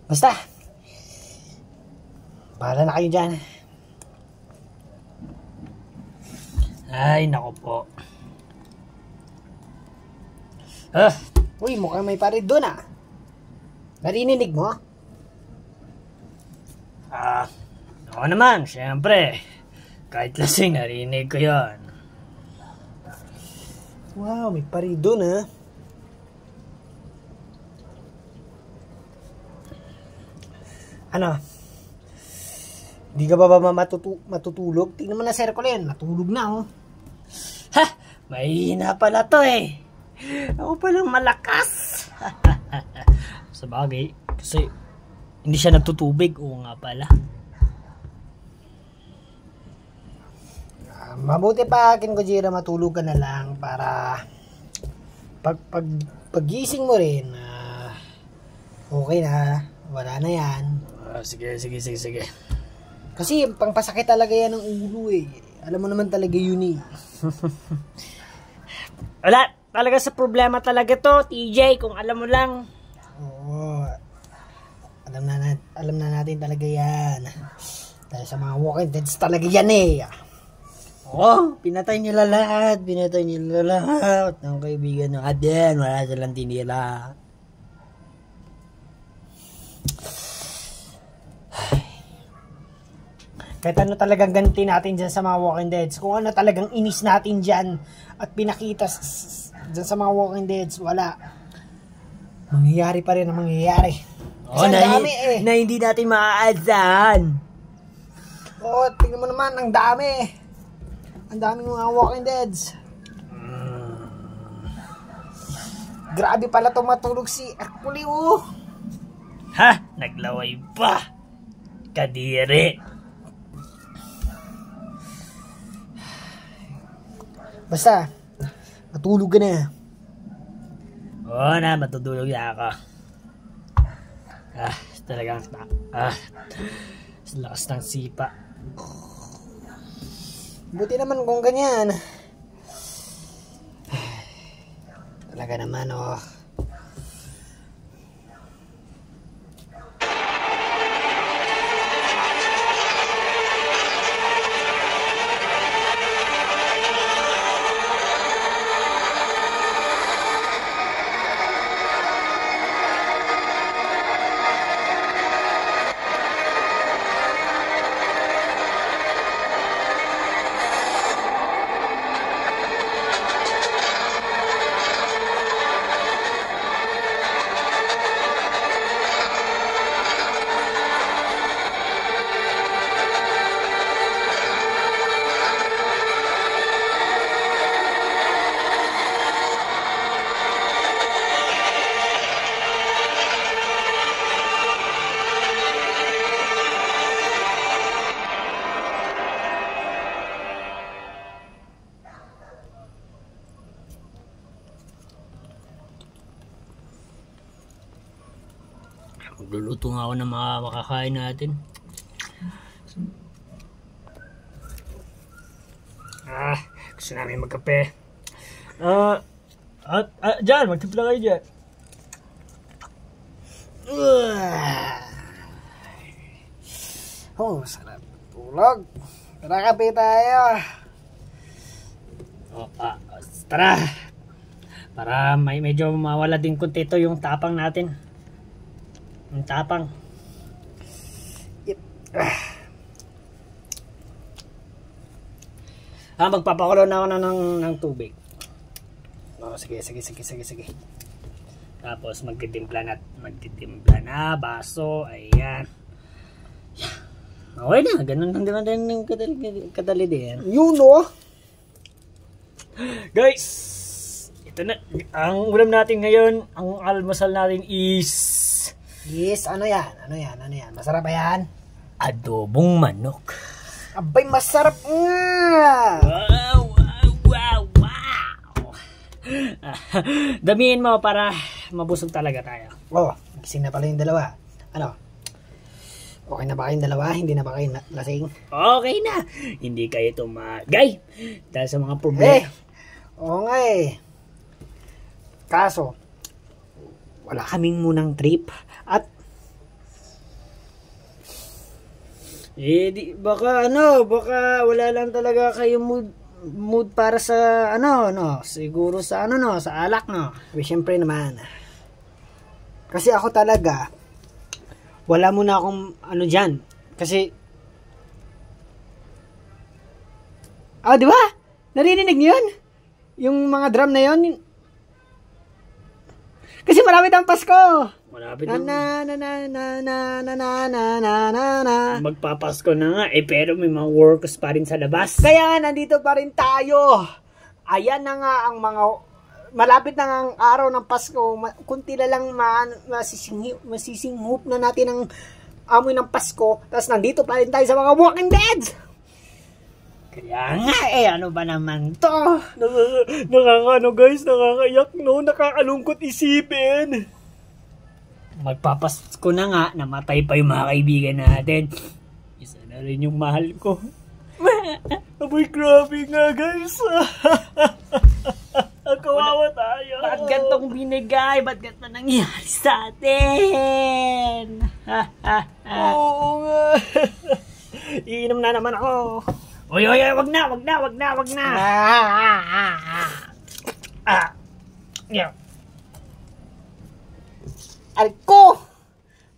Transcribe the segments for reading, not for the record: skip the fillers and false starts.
Basta, bahala na kayo dyan. Ay, nako po. Uy, mukhang may parid doon ah. Narinig mo? Oo naman, syempre. Kahit lasing, narinig ko yon. Wow, may parid doon ah. Ano? Di ka ba matutulog? Tingnan mo na circle yan. Natulog na oh. Ha! Mahina pala to eh. Ako palang malakas. Sa bagay, kasi hindi siya nagtutubig. Oo nga pala. Mabuti pa akin, Gojira, matulog ka na lang para paggising mo rin, okay na, wala na yan. Sige. Kasi pangpasakit talaga yan ng ulo eh. Alam mo naman talaga yun eh. Wala, talaga sa problema talaga to, TJ, kung alam mo lang. Oo. Alam na natin talaga yan. Dahil sa mga Walking Deads talaga yan eh. Oo, pinatay nila lahat. Ng kaibigan ng Aden, wala silang tinira. Kahit ano talagang ganti natin dyan sa mga Walking Deads. Kung ano talagang inis natin dyan at pinakita dyan sa mga Walking Deads, wala. Mangyayari pa rin ang mangyayari. Oo, na hindi natin maaasahan. Oo, tingnan mo naman, ang dami. Ang daming mga Walking Deads. Grabe pala itong matulog si Hercule, oh. Ha? Naglaway pa. Kadiri. Basta, matulog ka na. Oo na, matutulog na ako. Talagang, sa lakas ng sipa. Buti naman kung ganyan. Talaga naman, oh. Magluluto nga ako ng mga makakain natin. Gusto namin magkape. Diyan, magtimpla kayo dyan. Oh, sarap tulog. Tara, kape tayo. Tara. Para medyo mawala din kuntito yung tapang natin. Yung tapang. Yep. Magpapakulo na ako ng tubig. Sige. Tapos magtitimpla na baso. Ayan. Okay na, ganun lang din yung kadali din. Yun, oh. Guys, ito na. Ang ulam natin ngayon, ang almusal natin is... Yes, ano yan? Masarap ba yan? Adobong manok. Abay, masarap nga! Wow! Damihin mo para mabusog talaga tayo. Oh, gising na pala yung dalawa. Ano? Okay na ba kayong dalawa? Hindi na ba kayo lasing? Okay na. Hindi kayo tumagay dahil sa mga problema. Oo nga eh. Kaso, wala kaming munang trip at Baka baka wala lang talaga kayong mood para sa siguro sa sa alak Siyempre naman. Kasi ako talaga wala muna akong diyan. Kasi di ba? Narinig niyo 'yun? Yung mga drum na 'yon. Kasi malapit ang Pasko. Malapit na. Magpapasko na nga pero may mga workers pa rin sa labas. Kaya nandito pa rin tayo. Ayan na nga ang mga malapit na nga ang araw ng Pasko. Kunti na lang masisinghup na natin ang amoy ng Pasko. Tapos nandito pa rin tayo sa mga Walking Dead. Kaya nga ano ba naman to? Guys, nakakayak nakakalungkot isipin. Magpapasko na nga, namatay pa yung mga kaibigan natin. Isa na rin yung mahal ko. Aboy, grabe nga guys. Kawawa tayo. Ba't gantong binigay? Ba't gantong nangyari sa atin? Oo nga. Iinom na naman ako. Oy, wag na. Yeah. Alko!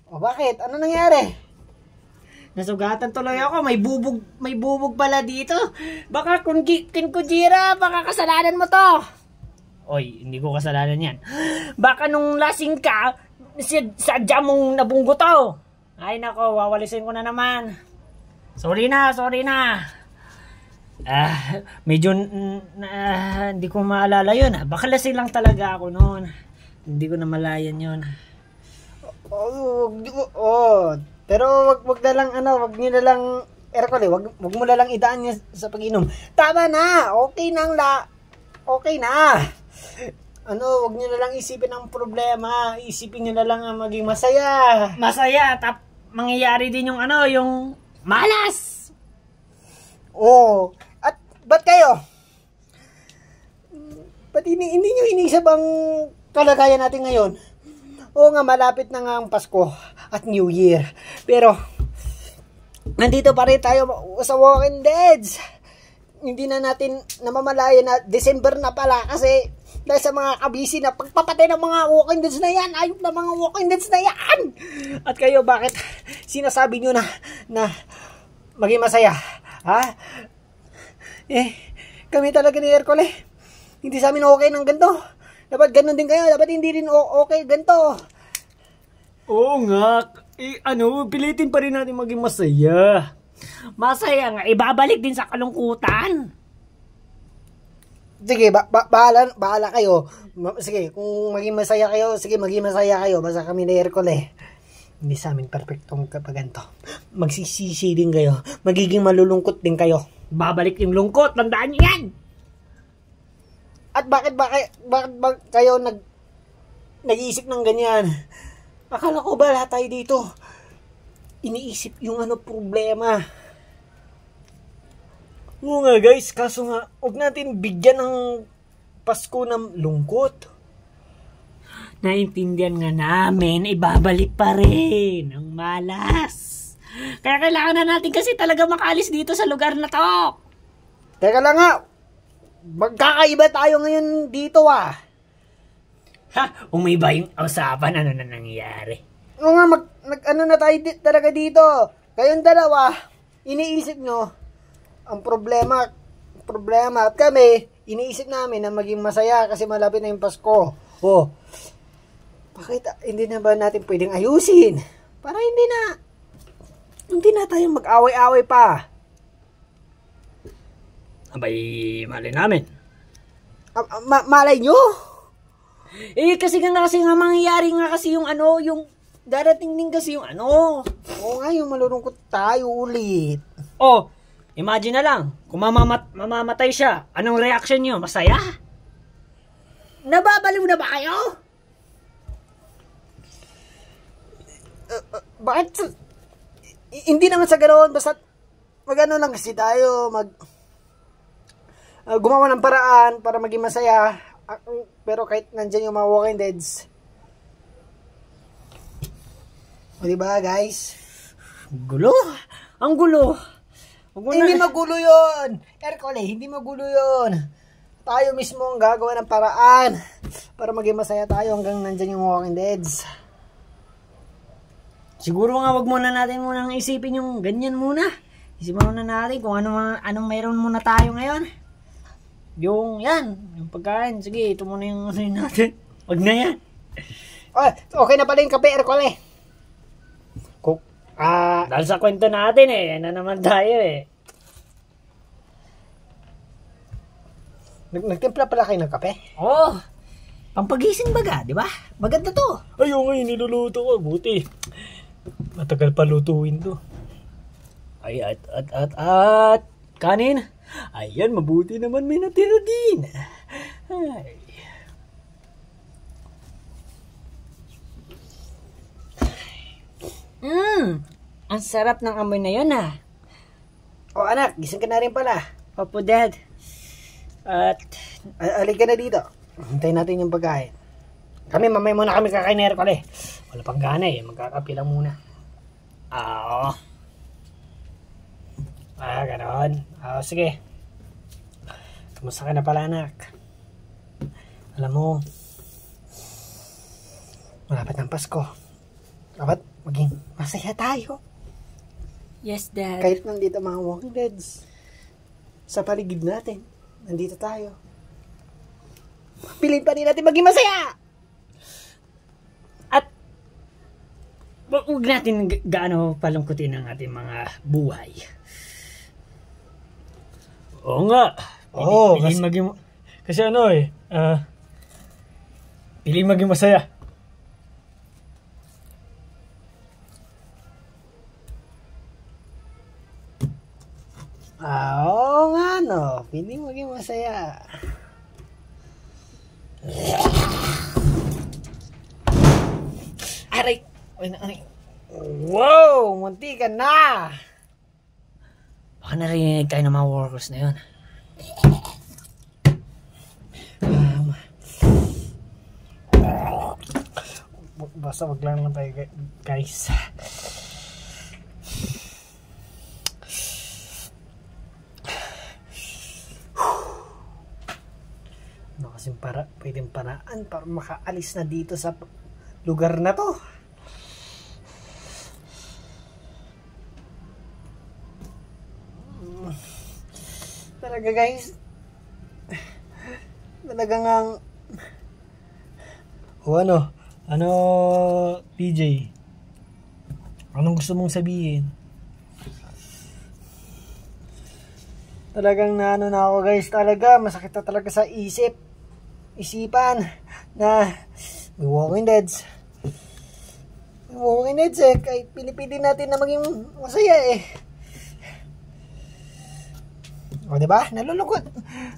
Bakit? Ano nangyari? Nasugatan tuloy ako. May bubog pala dito. Baka Kujira, baka kasalanan mo to. Oy, hindi ko kasalanan yan. Baka nung lasing ka, sadya mong nabunggo to. Ay nako, wawalisin ko na naman. Sorry na. Medyo hindi ko maalala yun. Baka lasing lang talaga ako noon. Hindi ko na malayan yun. Pero wag na lang wag niyo na lang Ercole, wag mo na lang idaan niya sa pag-inom. Tama na. Okay na. Wag niyo na lang isipin ang problema. Isipin niyo na lang ang maging masaya. Masaya mangyayari din yung yung malas. At ba't kayo? Ba't hindi nyo inisip ang kalagayan natin ngayon? Oo nga, malapit na nga ang Pasko at New Year. Pero, nandito pa rin tayo sa Walking Deads. Hindi na natin namamalayan na December na pala kasi dahil sa mga kabisi na pagpapatay ng mga Walking Deads na yan, ayok na mga Walking Deads na yan. At kayo, bakit sinasabi nyo na maging masaya? Ha? Kami talaga ni Ercole. Hindi sa amin okay ng ganito. Dapat ganun din kayo. Dapat hindi rin okay ganito. Oo nga. Pilitin pa rin natin maging masaya. Masaya nga. Ibabalik din sa kalungkutan. Sige, bahala kayo. Sige, kung maging masaya kayo, sige, maging masaya kayo. Basta kami ni Ercole. Hindi sa amin perfectong kapag ganito. Magsisisi din kayo. Magiging malulungkot din kayo. Babalik yung lungkot. Tandaan niyo yan. At bakit kayo nag-iisip ng ganyan? Akala ko ba lahat tayo dito iniisip yung problema? Oo nga guys, kaso nga, huwag natin bigyan ng Pasko ng lungkot. Naintindihan nga namin, ibabalik pa rin ang malas. Kaya kailangan na natin kasi talaga makaalis dito sa lugar na to. Teka lang nga, magkakaiba tayo ngayon dito Umiba yung usapan, ano na nangyayari? Oo nga, na tayo talaga dito. Kayong dalawa, iniisip nyo ang problema at kami, iniisip namin na maging masaya kasi malapit na yung Pasko. Bakit hindi na ba natin pwedeng ayusin? Para hindi na tayo mag-away-away pa. Abay, malay namin. Malay nyo? Kasi nga mangyayari nga kasi yung yung darating din kasi yung Oo nga, yung malulungkot tayo ulit. Imagine na lang, kung mamamatay siya, anong reaction nyo? Masaya? Nababaliw na ba kayo? Bakit? Hindi naman sa ganoon, basta magano lang kasi tayo, gumawa ng paraan para maging masaya. Pero kahit nandyan yung mga Walking Deads. Diba guys? Gulo. Ang gulo. Hindi magulo yun. Ercole, hindi magulo yun. Tayo mismo ang gagawa ng paraan para maging masaya tayo hanggang nandyan yung Walking Deads. Siguro nga wag muna natin munang isipin yung ganyan muna. Isipin muna natin kung anong mayroon muna tayo ngayon. Yung pagkain. Sige, ito muna yung ano natin. Wag na yan. Okay na pala yung kape, Ercole. Dahil sa kwento natin yan na naman tayo Nagtimpla pala kayo ng kape? Oo. Pampagising baga, di ba? Maganda to. Ayaw nga, niluluto ko. Buti. Matagal pa lutuin to. Ay, at kanin. Ayan, mabuti naman may natira din. Ay. Ang sarap ng amoy na yun Anak, gising ka na rin pala. Opo, Dad. At Alik ka na dito. Hintayin natin yung pagkain. Mamaya muna kami kakain na Ercole. wala pang gana magkakape lang muna. Ganon. Sige. Kamusta ka na pala, anak? Alam mo, malapit ng Pasko. Dapat maging masaya tayo. Yes, Dad. Kahit nandito mga Walking Deads sa paligid natin, nandito tayo. Piliin pa rin natin maging masaya! At huwag natin gaano palungkutin ang ating mga buhay. Oo nga. Piliin maging... Kasi piliin maging masaya. Oo nga, no. Piliin maging masaya. Aray! Wow! Munti ka na! Baka narinig tayo ng mga workers na yun. Basta wag lang tayo, guys. Ano kasing pwedeng paraan para makaalis na dito sa lugar na to? Talaga, guys. Talagang PJ? Anong gusto mong sabihin? Talagang na ako, guys. Talaga, masakit na talaga sa isipan na may Walking Deads. May Walking Deads kahit pinipili natin na maging masaya O, diba? Nalulungkot.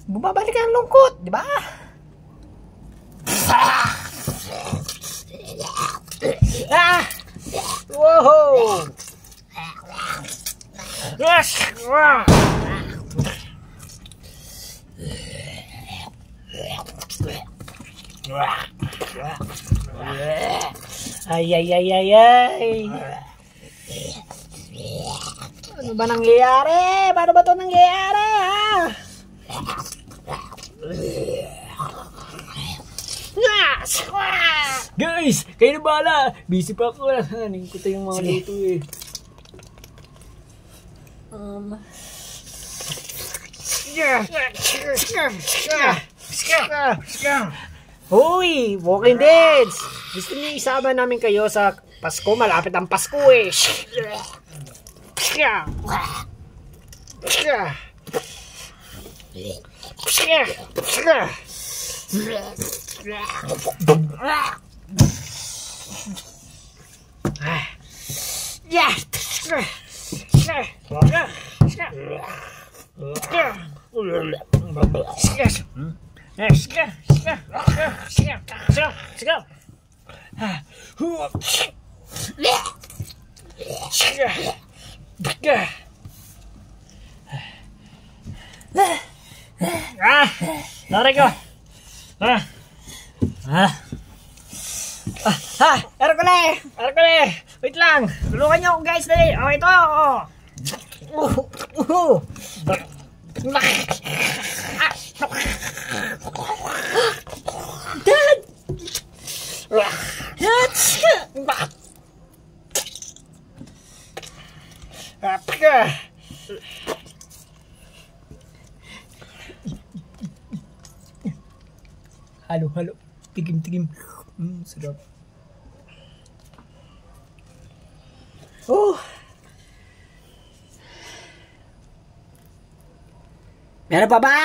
Bumabalik ang lungkot, diba? Wow! Yes! Wow! Ay. Ano ba nangyayari? Paano ba ito nangyayari, ha? Guys! Kayo na bahala! Busy pa ako. Haning ko yung mga luto Hoy! Walking Deads! Gusto niyo isama namin kayo sa Pasko? Malapit ang Pasko Naray ko! Ercole! Wait lang! Tulungan niyo ako, guys, dali! Ito! Dad! Halo, halo. Tigim. Sarap. Oh. Meron pa ba?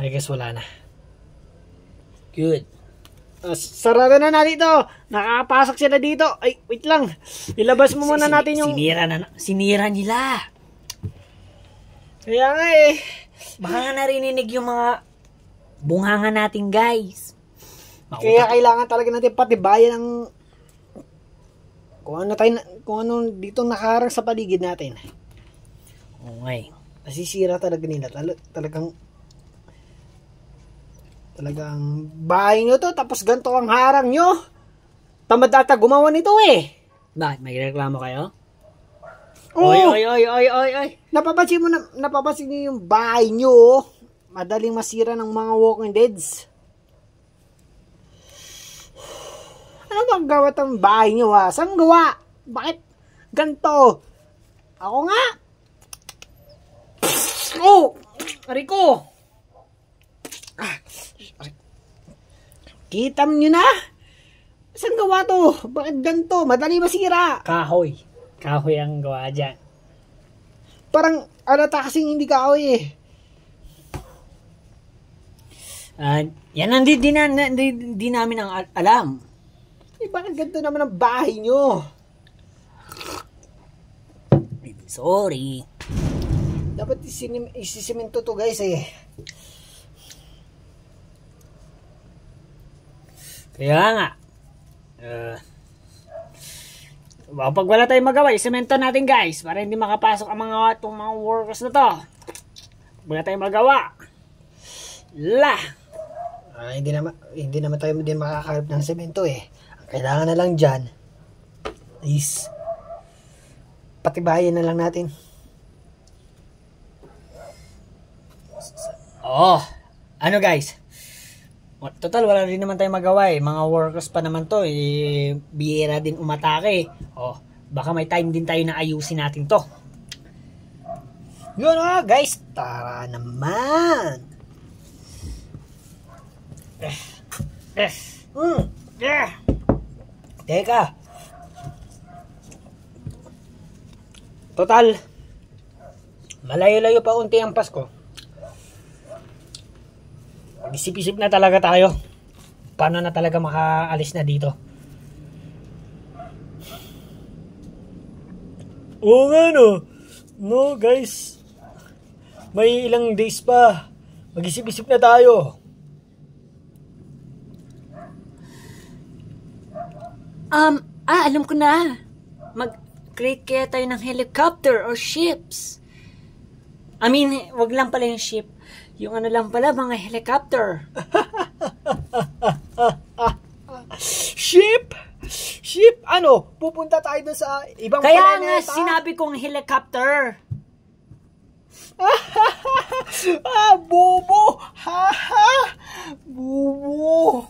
I guess wala na. Good. Sarado na natin ito. Nakapasok sila dito. Ay, wait lang. Ilabas mo muna natin yung... Sinira nila. Kaya nga eh. Baka nga narinig yung mga bunganga natin, guys. Kaya kailangan talaga natin patibayan ang kung ano dito nakaharang sa paligid natin. Okay. Nasisira talaga nila. Talagang bahay nyo to, tapos ganito ang harang nyo. Tamad ata gumawa nito eh. Bakit? May reklamo kayo? Oo. Oy. Napapansin nyo yung bahay nyo. Madaling masira ng mga walking deads. Ano bang gawa ng bahay nyo ha? Saan gawa? Bakit ganito? Ako nga. Oh! Rico! Kita nyo na? Saan gawa to? Bakit ganito? Madali masira. Kahoy. Kahoy ang gawa dyan. Parang alata kasing hindi kahoy eh. Yan ang di namin ang alam. Eh, bakit ganito naman ang bahay nyo? Sorry. Dapat isisimento to guys eh. Kaya nga. Pag wala tayong magawa, isemento natin guys. Para hindi makapasok ang mga workers na to. Pag wala tayong magawa. Hindi naman tayo din makakarap ng semento eh. Ang kailangan na lang dyan is patibayan na lang natin. Ano guys? Total, wala rin naman tayong magawa eh. Mga workers pa naman to eh. Biyera din umatake. Baka may time din tayo na ayusin natin to. Yun guys. Tara naman. Teka. Total. Malayo-layo pa unti ang Pasko. Mag-isip-isip na talaga tayo. Paano na talaga makaalis na dito? Oo nga no. No guys. May ilang days pa. Mag-isip-isip na tayo. Alam ko na. Mag-create kaya tayo ng helicopter or ships. I mean, wag lang pala yung ship. Yung ano lang pala, mga helicopter. Ship? Ship? Ano? Pupunta tayo doon sa ibang Kaya planeta? nga sinabi kong helicopter. Bobo! Bobo!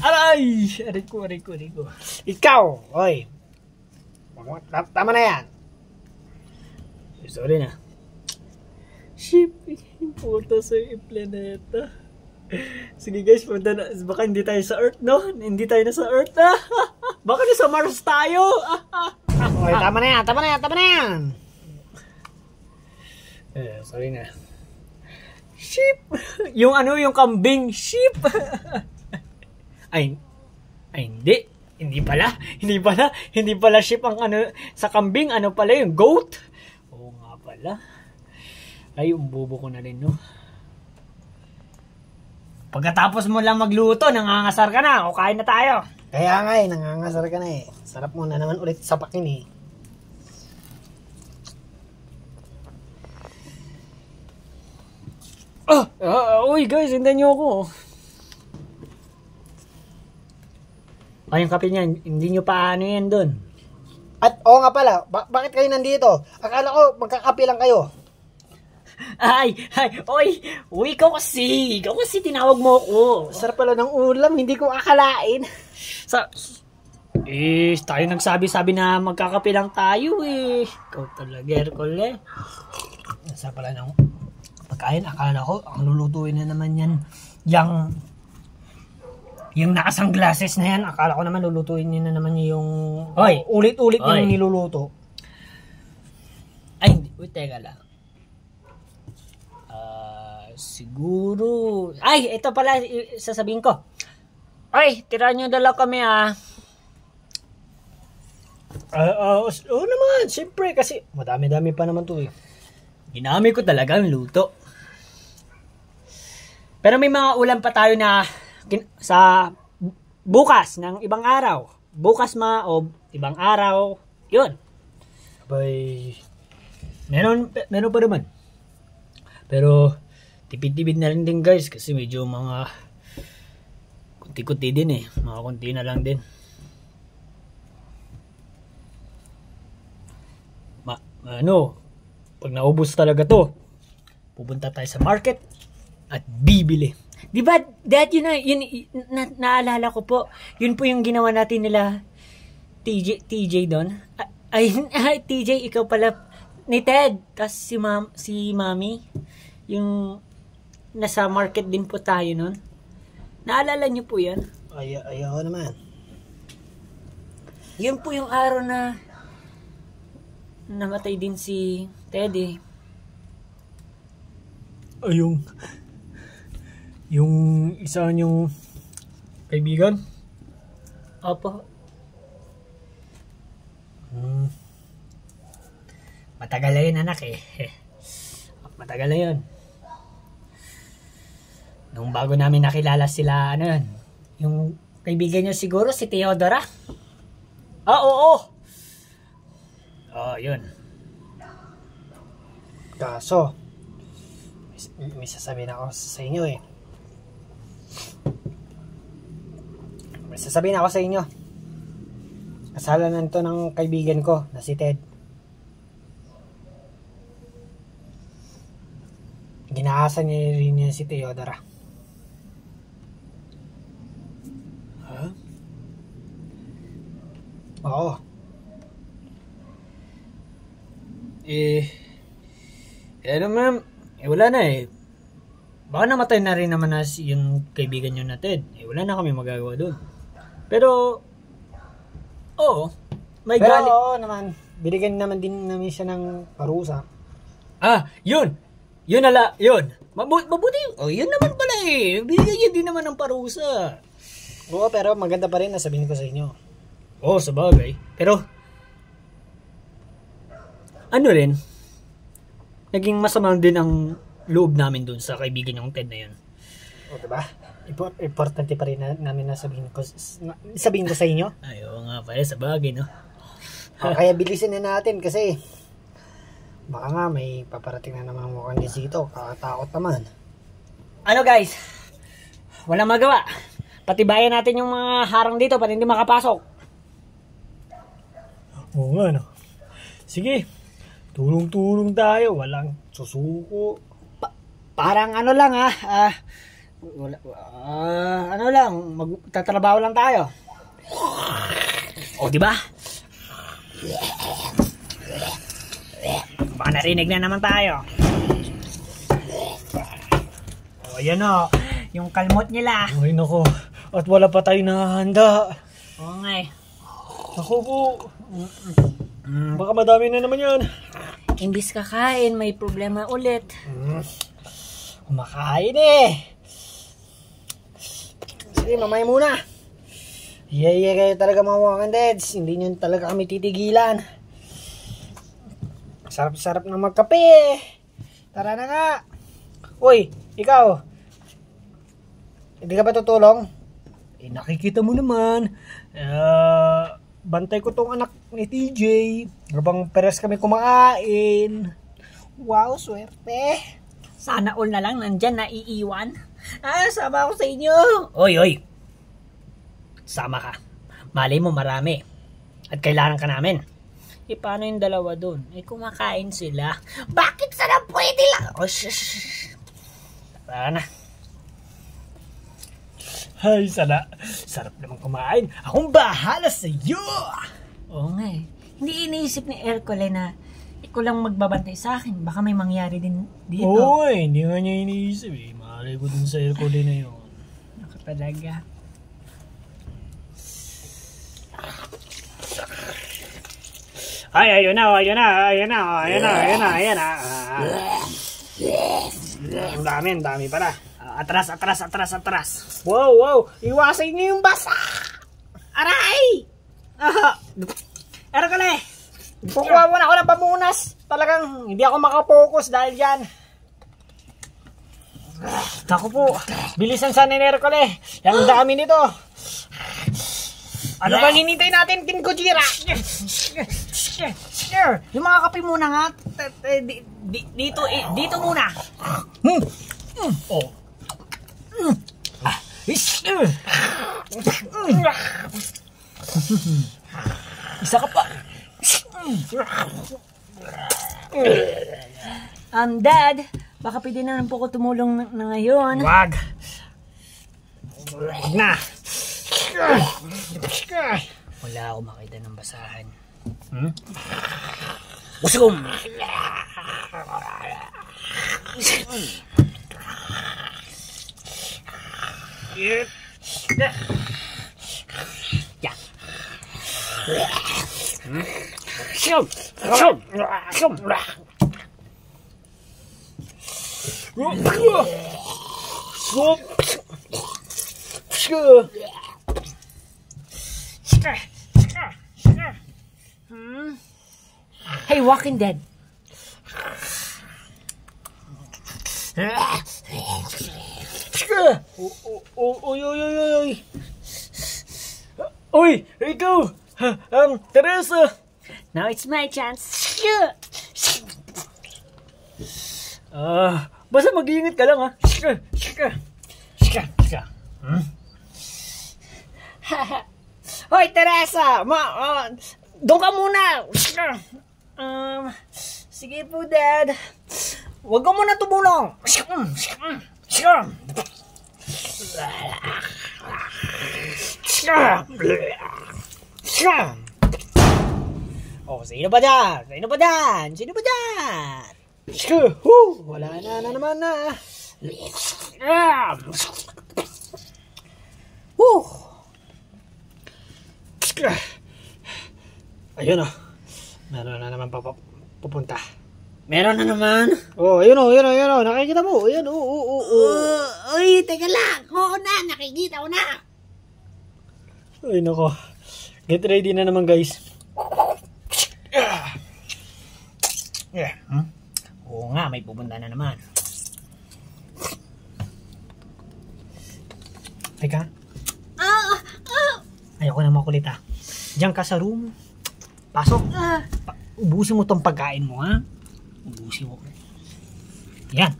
Aray! Aray ko. Ikaw! Oy! Tama na yan. Sorry na. Ship, pupunta sa planeta. Sige guys, baka hindi tayo sa Earth, no? Hindi tayo na sa Earth, Baka nasa Mars tayo. Oy, tama na yan. Sorry na. Sheep! Yung kambing, sheep! Ay, hindi. Hindi pala sheep ang sa kambing, pala yung goat? Oo nga pala. Ay, umbubo ko na rin, no? Pagkatapos mo lang magluto, nangangasar ka na, o kain na tayo. Kaya nga nangangasar ka na eh. Sarap mo na naman ulit sa pakin eh. Uy guys, hintayin niyo ako. O yung kape niyan, hindi nyo pa ano yan dun. At oo nga pala, bakit kayo nandito? Akala ko magkakape lang kayo. Ay, uy, ikaw kasi tinawag mo ko. Sarap pala ng ulam, hindi ko akalain. Tayo nagsabi-sabi na magkakape lang tayo eh. Ikaw talaga, Hercule. Sarap pala ng pagkain, akala ko, ang lulutuin na naman yan. Yung nakasunglasses na yan, akala ko naman lulutuin niya na naman yung ulit-ulit yung niluluto. Ay, hindi. Uy, teka lang. Siguro... Ay, ito pala, sasabihin ko. Ay, tira nyo dala kami Oo naman, siyempre, kasi madami-dami pa naman to eh. Ginamit ko talaga ang luto. Pero may mga ulam pa tayo na sa bukas ng ibang araw. Bukas o ibang araw. Yun. Abay, meron pa naman. Pero tipid-tipid na rin din guys kasi medyo mga kunti-kunti din eh. Mga kunti na lang din. Pag naubos talaga to, pupunta tayo sa market at bibili. Di ba, Dad, naalala ko po, yun po yung ginawa natin nila TJ doon. Ay, TJ, ikaw pala, ni Ted, tas si Mami, yung nasa market din po tayo noon. Naalala niyo po yan? Ayaw naman. Yun po yung araw na namatay din si Teddy. Yung isa niyong kaibigan? Opo. Matagal na yun, anak eh. Matagal na yun. Nung bago namin nakilala sila, yung kaibigan niyo siguro, si Theodora? Oo. Yun. Kaso, may sasabihin ako sa inyo eh. May sasabihin ako sa inyo. Kasalanan to ng kaibigan ko na si Ted. Ginaasan niya rin niya si Theodora. Huh? Oo. Wala na eh. Baka namatay na rin naman na yung kaibigan nyo na Ted. Wala na kami magagawa doon. Pero, oo. May Pero galit. oo naman. Binigyan naman din namin siya ng parusa. Yun. Yun. Mabuti. Yun naman pala eh. Binigyan niya din naman ng parusa. Oo, pero maganda pa rin na sabihin ko sa inyo. Oo, sabagay. Pero, rin, naging masama din ang loob namin dun sa kaibigan yung Ted na yun. O, diba? Importante pa rin namin na sabihin ko sa inyo. Ay, oo nga pala, sabagay, no? Kaya bilisin na natin kasi baka nga may paparating na naman mukhang dito. Kakatakot naman. Guys? Walang magawa. Patibayan natin yung mga harang dito para hindi makapasok. Oo nga, no? Sige. Tulong-tulong tayo, walang susuko. Parang lang magtatrabaho lang tayo. O, di ba? Baka narinig na naman tayo. O, yan o. Yung kalmot nila. Ay, nako. At wala pa tayo nakahanda. Oo nga eh. Ako po. Baka madami na naman yan. Imbis kakain, may problema ulit. Kumakain eh. Sige, mamaya muna. Yeah, kayo talaga mga Walking Deads. Hindi nyo talaga kami titigilan. Sarap-sarap na magkape eh. Tara na nga. Uy, ikaw. Hindi ka ba tutulong? Nakikita mo naman. Bantay ko tong anak ni TJ. Habang peres kami kumakain. Wow, swerte. Sana all na lang nandyan na iiwan. Sama ako sa inyo. Oy. Sama ka. Malay mo marami. At kailangan ka namin. Eh, paano yung dalawa doon? Eh, kumakain sila. Bakit sana pwede lang? Oh, shh. Tara na. Ay, sarap naman kumain. Akong bahala sa iyo. Oo nga eh. Hindi iniisip ni Ercole na ikaw lang magbabantay sa akin. Baka may mangyari din dito. Oo, hindi nga niya iniisip eh. Malay ko dun sa Ercole na yun. Ako talaga. Ay, ayun na. Ang dami pala. Atras. Wow. Iwasan niyo yung basa. Aray! Ercole! Kukuha muna ako ng pamunas. Talagang hindi ako makapokus dahil dyan. Naku po. Bilisan sana ni Ercole. Ang dami nito. Ano bang hinintay natin, Team Gojira? Yung mga kape muna nga. Dito muna. Oh. Isa ka pa. Dad, baka pwede na lang po ko tumulong na ngayon. Wag na. Wala akong makita ng basahan. Usum! Yeah. Shum! Hey, Walking Dead. Uy, ikaw! Teresa! Now it's my chance. Basta mag-iingat ka lang ha. Hoy, Teresa! Doon ka muna! Sige po, Dad. Huwag ka muna tumulong! Oh, sino ba dyan? Wala na naman na. Ayun o. Meron na naman pupunta. Meron na naman. Oh, ayun o. Nakikita mo. Ayun o. Uy, teka lang. Oo na, nakikita ko na. Ay, nako. Get ready na naman, guys. Oo nga, may pupunta na naman. Teka. Ayoko na makulit ha. Diyan ka sa room. Pasok. Ubusin mo tong pagkain mo ha. Ubusin mo. Yan.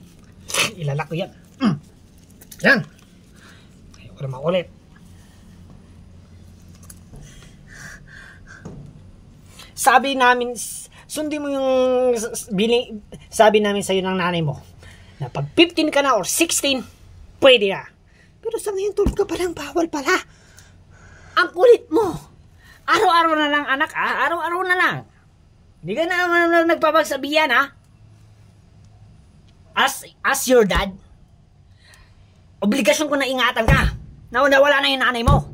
Ilalak ko yan. Yan. Ayoko na makulit. Sabi namin, sundin mo yung sabi namin sa'yo ng nanay mo na pag 15 ka na or 16, pwede na. Pero sa ngayon, tulog ka palang, bawal pala. Ang kulit mo. Araw-araw na lang, anak, ha? Araw-araw na lang. Hindi ka na nagpapagsabihan, ha? As your dad, obligasyon ko na ingatan ka na wala na yung nanay mo.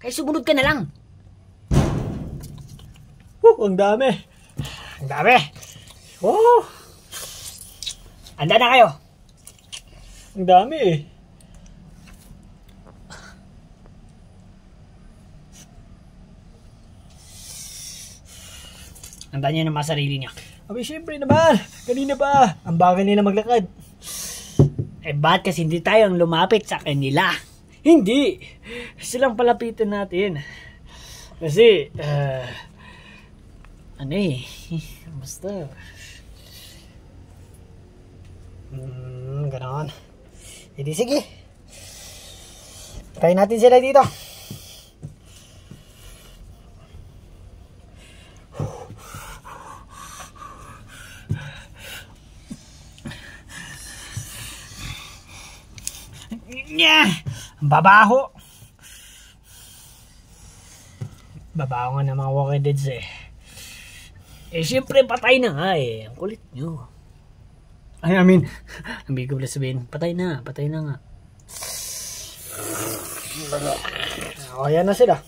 Kaya sumunod ka na lang. Ang dami. Handa na kayo. Ang dami eh. Handa niyo naman sarili niyo. Abi, syempre naman. Kanina pa. Ang bagal nila maglakad. Eh, ba't kasi hindi tayong lumapit sa kanila? Hindi. Silang palapitan natin. Kasi, ano eh, basta. Ganon. Hindi, sige. Try natin sila dito. Ang babaho. Babaho nga ng mga Walking Deads eh. Eh, syempre, patay na nga eh. Ang kulit nyo. Ay, I mean, ang big of sabihin, patay na nga. O, ayan na sila.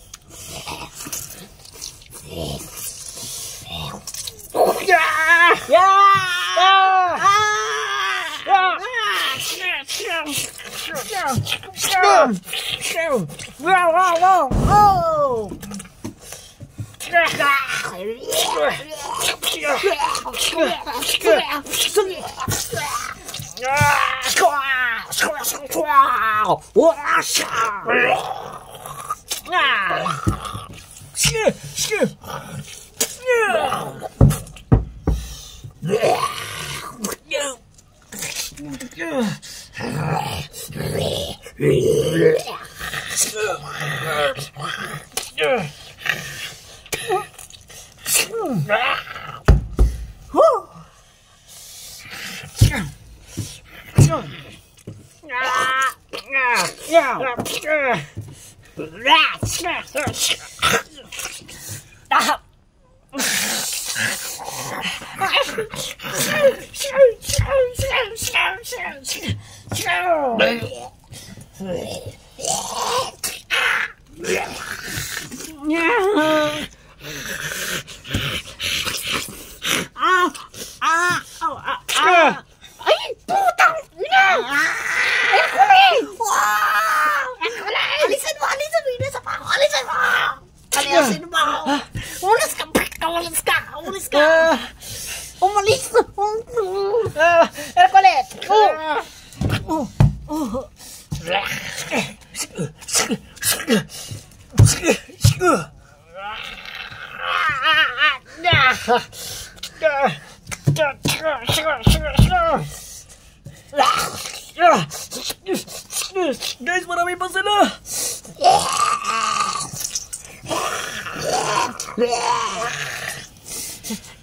Guys, marami pa sila.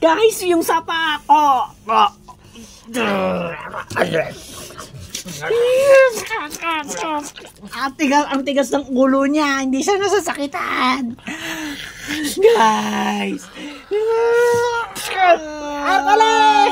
Guys, yung sapa ko. Ang tigas ng ulo niya, hindi siya nasasakitan. Guys! Arcoles!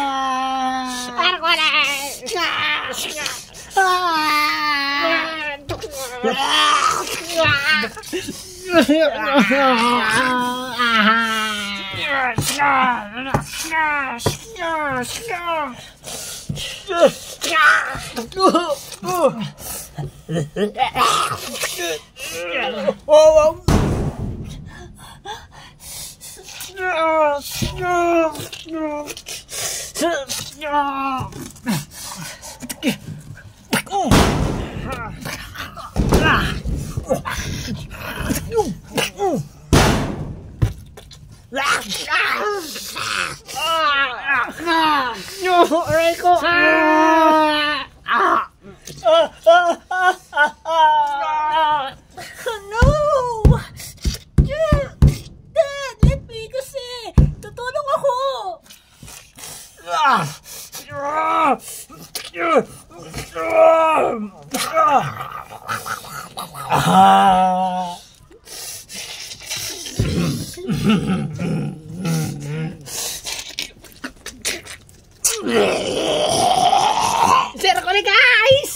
Sir ko ni guys!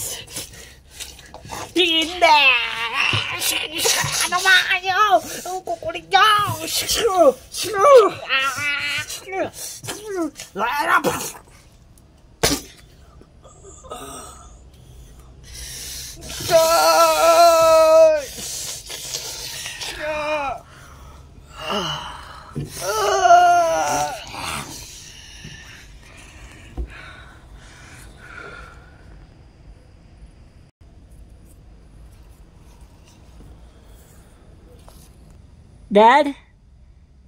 Hindi! Ano ba kayo? Ang kukulit nyo! Dad?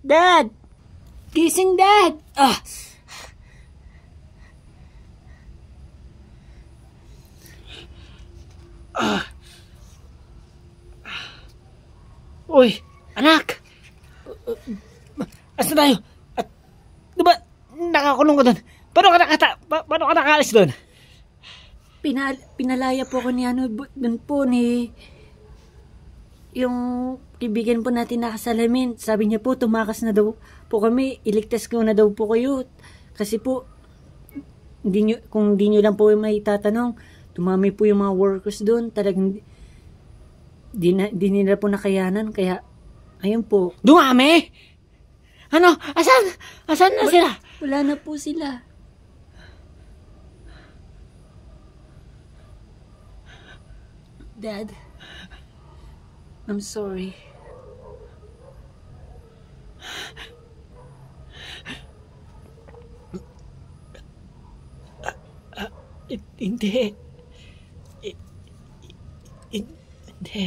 Dad! Gising, Dad! Uy, anak! Asa tayo? At, diba, nakakulong ka doon? Paano ka nakaalis doon? Pinalaya po ko ni dun po ni yung kaibigan po natin nakasalamin. Sabi niya po, tumakas na daw po kami. Iligtas ko na daw po kayo. Kasi po, kung di nyo lang po may tatanong, tumami po yung mga workers doon. Talagang di nila po nakayanan. Kaya, ayun po. Dumami? Ano? Asan? Asan na sila? Wala na po sila. Dad, I'm sorry. Hindi. Hindi.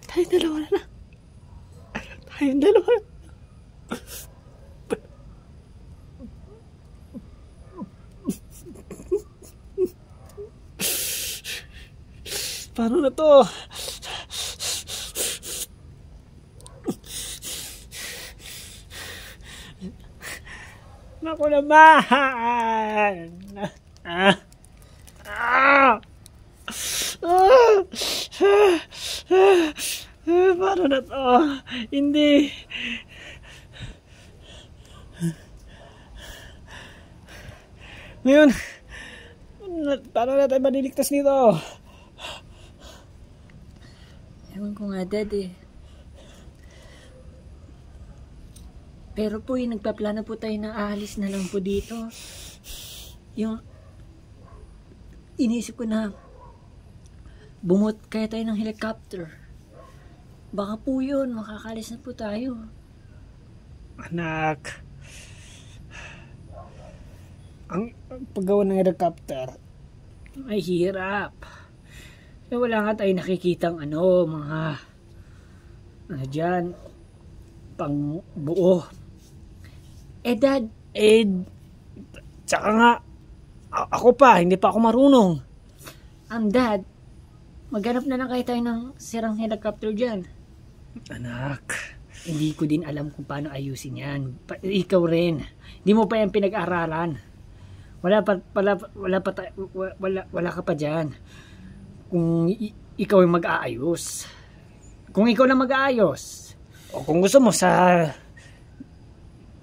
Tayong dalawa na lang. Tayong dalawa. Paano na to? Naku naman! Paano na to? Hindi. Ngayon, paano na tayo maniligtas nito? Ewan ko nga, Dad eh. Pero po, nagpaplano po tayo na aalis na lang po dito. Yung inisip ko na bumot kaya tayo ng helicopter. Baka po yun, makakalis na po tayo. Anak, ang paggawa ng helicopter Ay, hirap. Wala nga tayo nakikitang mga dyan, pang buo. Dad, tsaka nga, ako pa, hindi pa ako marunong. Dad, maghanap na lang kayo tayo ng sirang helicopter dyan. Anak, Hindi ko din alam kung paano ayusin yan. Ikaw rin. Hindi mo pa yan pinag-aralan. Wala ka pa dyan. Kung ikaw yung mag-aayos. Kung ikaw lang mag-aayos. o kung gusto mo sa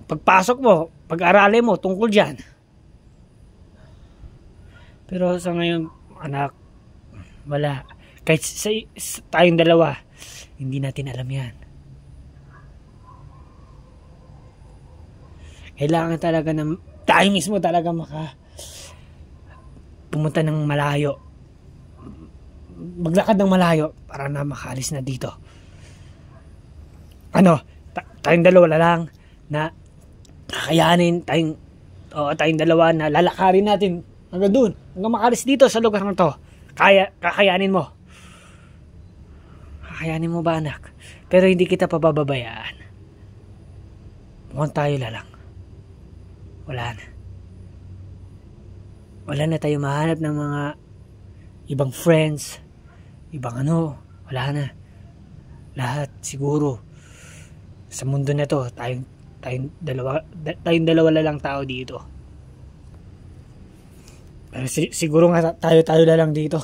pagpasok mo, pag-aralin mo tungkol dyan. Pero sa ngayon, anak, wala. Kahit sa tayong dalawa, hindi natin alam yan. Kailangan talaga na tayo mismo talaga pumunta ng malayo. Maglakad ng malayo para na makaalis na dito. Tayong dalawa lang na kakayanin, tayong dalawa na lalakarin natin hanggang doon, hanggang makaalis dito sa lugar na to. Kakayanin mo. Kakayanin mo ba, anak? Pero hindi kita pababayaan. Mukhang tayo lang. Wala na tayo mahanap ng mga ibang friends, ibang wala na. Lahat siguro sa mundo na to, tayong dalawa lang tao dito. Pero siguro nga tayo na lang dito.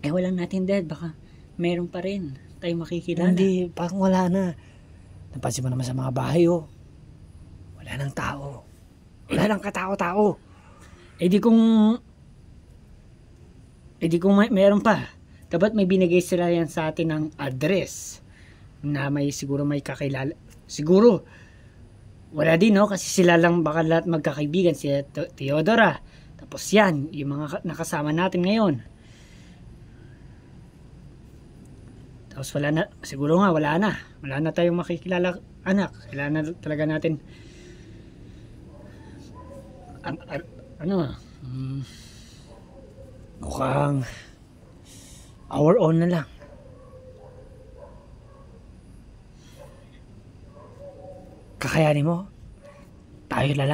Walang natin, Dad. Baka meron pa rin tayo makikilala. Hindi, parang wala na. Napansin mo naman sa mga bahay, wala nang tao. Wala nang katao-tao. Di kung meron pa. Dapat may binigay sila yan sa atin ng address na siguro may kakilala. Siguro, wala din, no? Kasi sila lang baka lahat magkakaibigan. Si Theodora. Tapos yan, yung mga nakasama natin ngayon. Tapos wala na, siguro nga wala na tayong makikilala, anak. Kailangan na talaga natin mukhang our own na lang. Kakayanin mo? Tayo na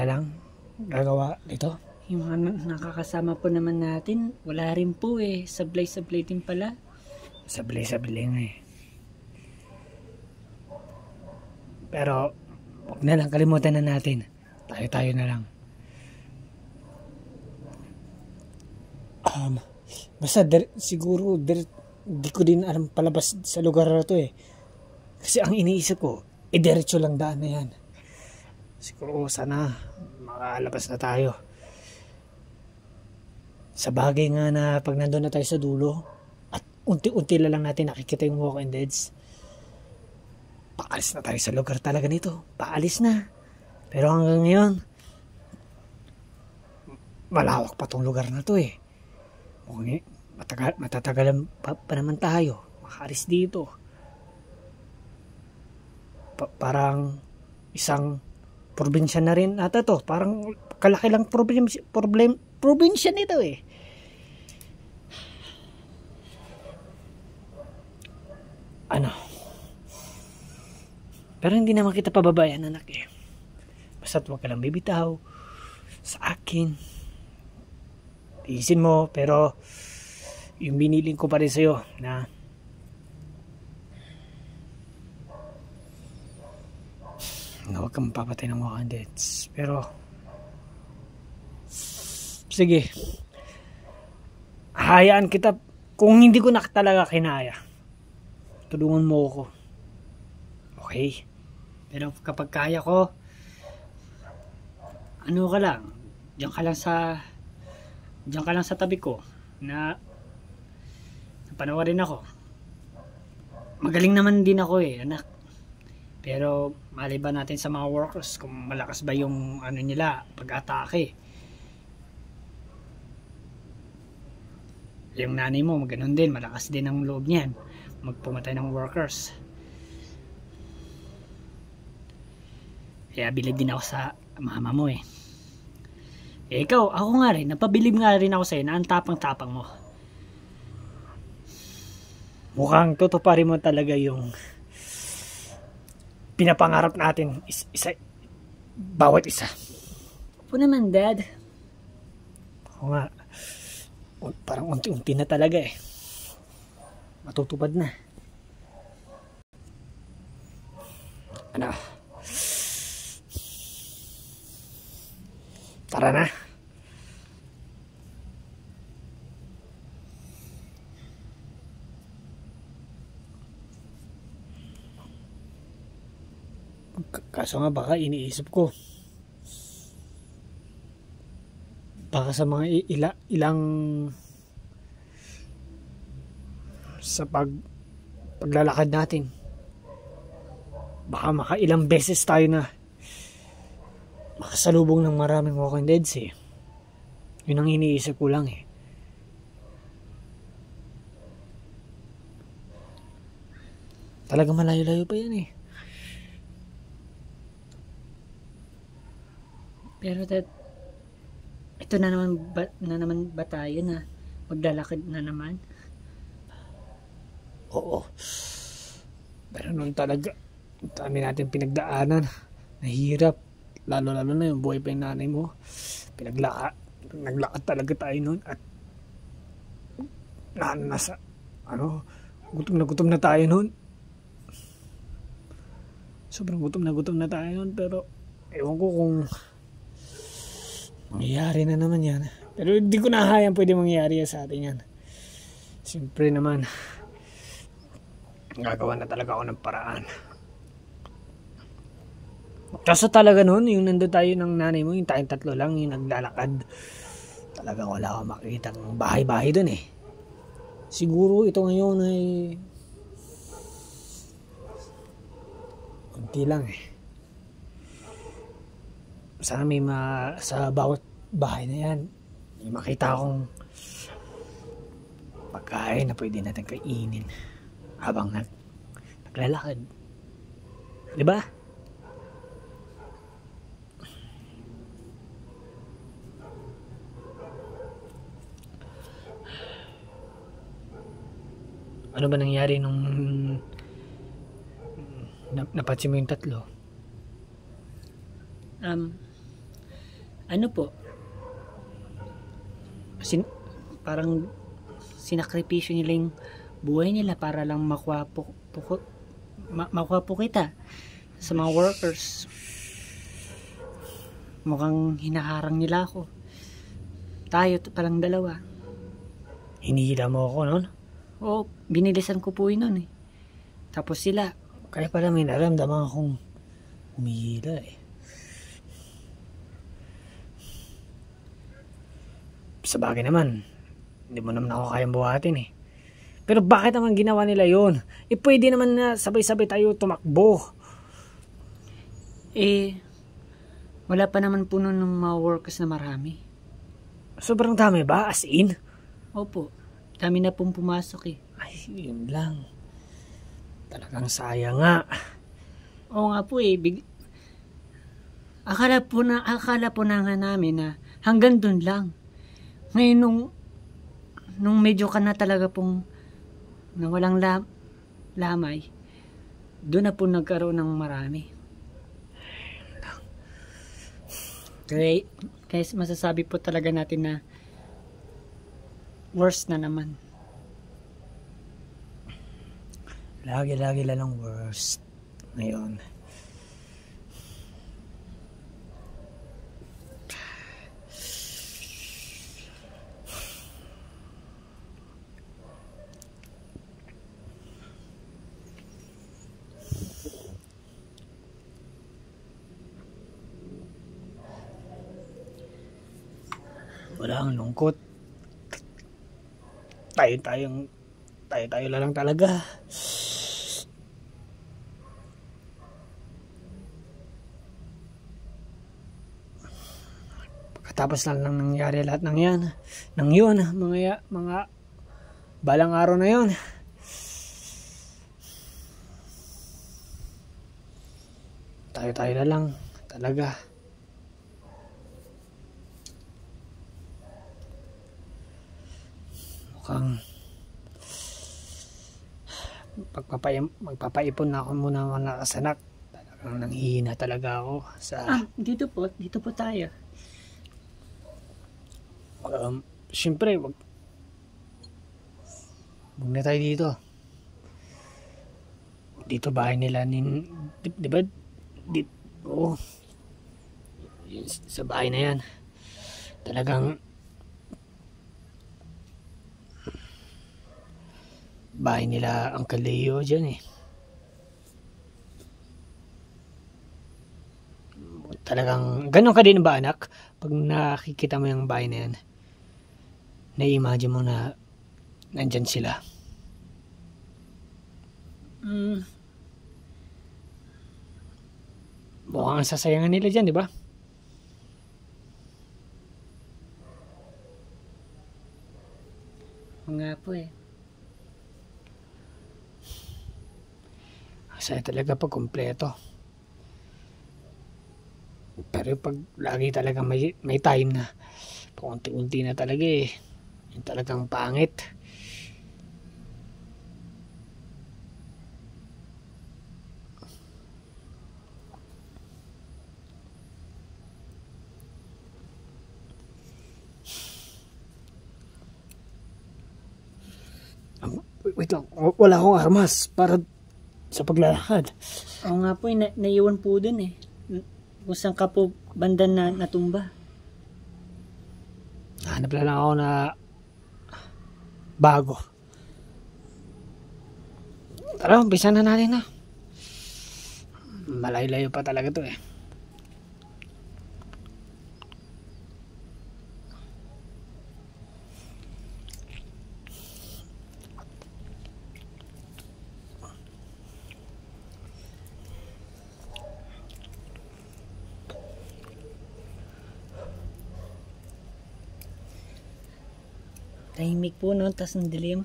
lang gagawa dito. Yung mga nakakasama po naman natin, wala rin po eh. Sablay-sablay din pala. Sablay-sablay nga eh. Pero, huwag na lang, kalimutan na natin. Tayo-tayo na lang. Basta siguro di ko din alam palabas sa lugar na to eh. Kasi ang iniisip ko, diretso lang daan na yan. Siguro sana makalabas na tayo. Sa bagay nga na pag nandun na tayo sa dulo at unti-unti lang natin nakikita yung Walking Deads, paalis na tayo sa lugar talaga nito. Paalis na. Pero hanggang ngayon, malawak pa tong lugar na to eh. Okay, matatagalan pa naman tayo makaalis dito. Parang isang probinsya na rin ata to. Parang kalaki lang probinsya nito eh. Ano? Pero hindi naman kita pababayan, anak eh. Basta't huwag ka lang bibitaw sa akin. Tiisin mo, pero yung biniling ko pa rin sa'yo na huwag kang mapapatay ng Walking Deads. Pero sige, hayaan kita. Kung hindi ko na talaga kinaya, tulungan mo ako. Okay? Pero kapag kaya ko, ano ka lang, diyan ka lang sa tabi ko na panawarin ako. Magaling naman din ako eh, anak. Pero maliban natin sa mga workers kung malakas ba yung ano nila pag-atake. Yung nanay mo maganon din, malakas din ang loob niyan magpumatay ng workers. Kaya bilib din ako sa mama mo eh. Ikaw, ako nga rin, napabilib nga rin ako sa'yo na ang tapang-tapang mo. Mukhang tutuparin mo talaga yung pinapangarap natin bawat isa. Opo naman, Dad. Oo nga. Parang unti-unti na talaga eh. Matutupad na. Ano? Tara na. Kaso nga baka iniisip ko, baka sa mga ilang sa paglalakad natin, baka makailang beses tayo na makasalubong ng maraming Walking Deads eh. Yun ang iniisip ko lang eh. Talagang malayo-layo pa yan eh. Pero Dad, ito na naman ba tayo na maglalakad na naman? Oo. Pero noon talaga, dami natin pinagdaanan. Nahirap. Lalo-lalo na yung buhay pa yung nanay mo. Naglakad talaga tayo noon. At gutom na tayo noon. Sobrang gutom na tayo noon. Pero ewan ko kung mangyayari na naman yan. Pero hindi ko nahayang pwede mangyayari sa atin yan. Siyempre naman, gagawa na talaga ako ng paraan. Kaso talaga noon, yung nandun tayo ng nanay mo, yung tayong tatlo lang, yung naglalakad, talagang wala akong makikita ng bahay-bahay dun eh. Siguro ito ngayon ay kunti lang eh. Sana may sa bawat bahay na yan, may makita akong pagkain na pwede natin kainin habang naglalakad. Diba? Ano ba nangyari nung napansin mo yung tatlo? Ano po? parang sinakripisyo nila yung buhay nila para lang makuha po kita sa mga workers. Mukhang hinaharang nila ako. Tayo palang dalawa. Hinihila mo ako noon? Oo, binilisan ko po yun nun eh. Tapos sila, Kaya pala may naramdaman akong humihila eh. Sa bagay naman, hindi mo naman ako kayang buhatin eh. Pero bakit naman ginawa nila yon? Pwede naman na sabay-sabay tayo tumakbo. Wala pa naman po nun ng mga workers na marami. Sobrang dami ba? As in? Opo, dami na pong pumasok eh. Ay, yun lang. Talagang sayang nga. Oo nga po eh. Akala po na nga namin na hanggang dun lang. Ngayon nung medyo ka na talaga pong na walang lamay, doon na po nagkaroon ng marami. Kaya masasabi po talaga natin na worse na naman. Lagi lang worst ngayon. Wala ang lungkot. Tayo lang talaga. Pagkatapos lang nang nangyari lahat ng yan, mga balang araw na yon. Tayo na lang talaga. Mukhang magpapaipon na ako muna mga nakasanak. Talagang nanghihina talaga ako sa... Dito po tayo. Siyempre, wag na tayo dito. Dito bahay nila di ba? Oo. Sa bahay na yan. Talagang bahay nila Uncle Leo dyan eh. Talagang ganun ka din ba anak? Pag nakikita mo yung bahay na yan, na-imagine mo na nandyan sila. Mukhang sasayangan nila dyan, di ba? Nga po eh. Masaya talaga pag kumpleto. Pero pag lagi talaga may time na paunti-unti na talaga eh. Yung talagang pangit. Wait lang, wala akong armas para sa paglalakad. Oo nga po eh, naiwan po dun eh. Kung saan ka po banda na natumba. Hanap lang ako na bago. Tara, umpisa na natin na. Malayo-layo pa talaga to eh. Tahimik po no, tas ang dilim.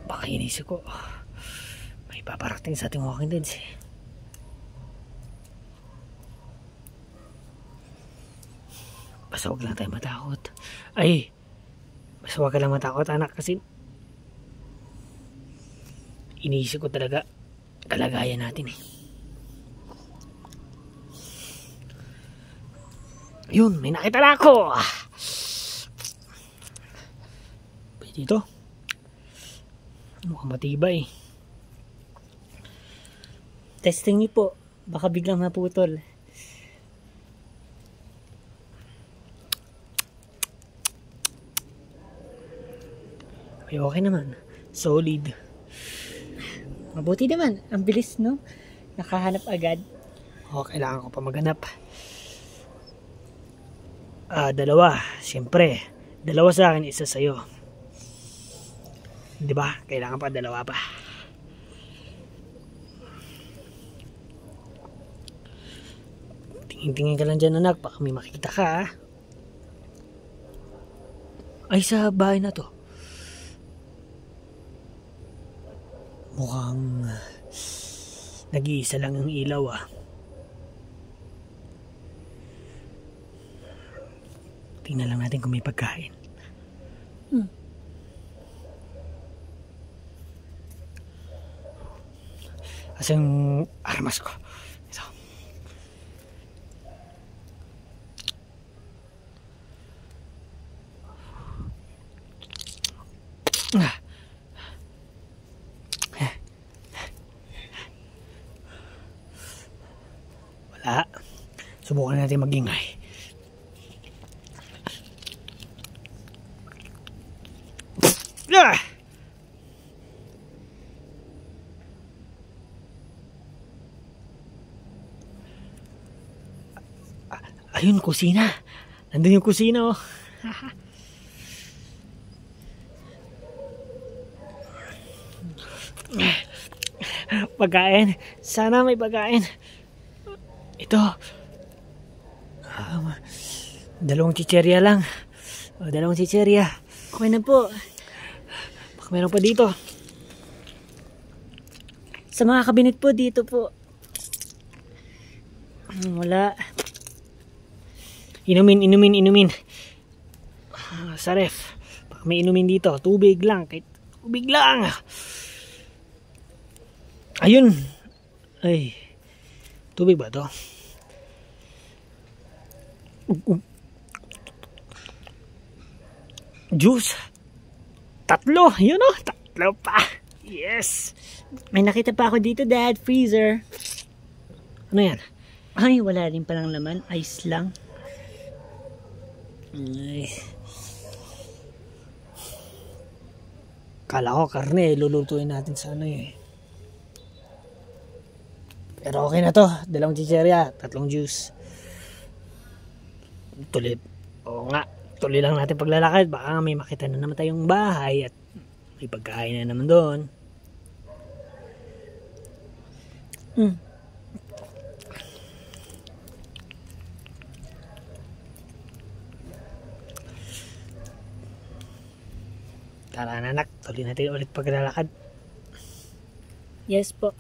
Baka inisip ko, may paparating sa ating Walking Dead eh. Basta huwag lang tayo matakot. Basta huwag ka lang matakot anak kasi iniisip ko talaga kalagayan natin eh. Ayun, may nakita na ako. Pwede ito. Mukhang matibay. Testing niyo po. Baka biglang maputol. Ay, okay naman. Solid. Mabuti naman. Ang bilis, no? Nakahanap agad. Kailangan ko pa maghanap. Dalawa. Siyempre. Dalawa sa akin, isa sa'yo. Di ba? Kailangan pa dalawa pa. Tingin-tingin ka lang dyan, anak. Baka may makita ka, ha? Ay, sa bahay na to. Mukhang nag-iisa lang ang ilaw, ah. Tingnan lang natin kung may pagkain. Asang armas ko. Ito. Wala. Subukan natin magingay. Ayun, kusina. Nandun yung kusina, oh. Pagkain. Sana may pagkain. Ito. Dalawang chicherya lang. Dalawang chicherya. Okay na po. Baka meron pa dito. Sa mga kabinet po, dito po. Wala. Inumin. Sa ref. Baka may inumin dito. Tubig lang. Kahit tubig lang. Ayun. Ay. Tubig ba to? Juice. 3. Yun, oh. 3 pa. Yes. May nakita pa ako dito, Dad. Freezer. Ano yan? Ay, wala rin palang laman. Ice lang. Ay. Kala ko karne, lulutuin natin sa ano eh. Pero okay na to. 2 chicherya, 3 juice. Tuloy. Oo nga. Tuloy lang natin paglalakad. Baka may makita na naman tayong bahay at may pagkain na naman doon. Tara na, anak. Tuloy natin ulit paglalakad. Yes po.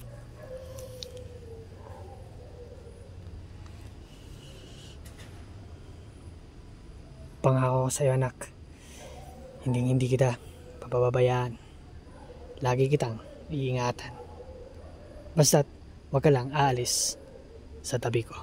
Pangako ko sa'yo, anak. Hindi kita papabayaan. Lagi kitang iingatan. Basta't wag ka lang aalis sa tabi ko.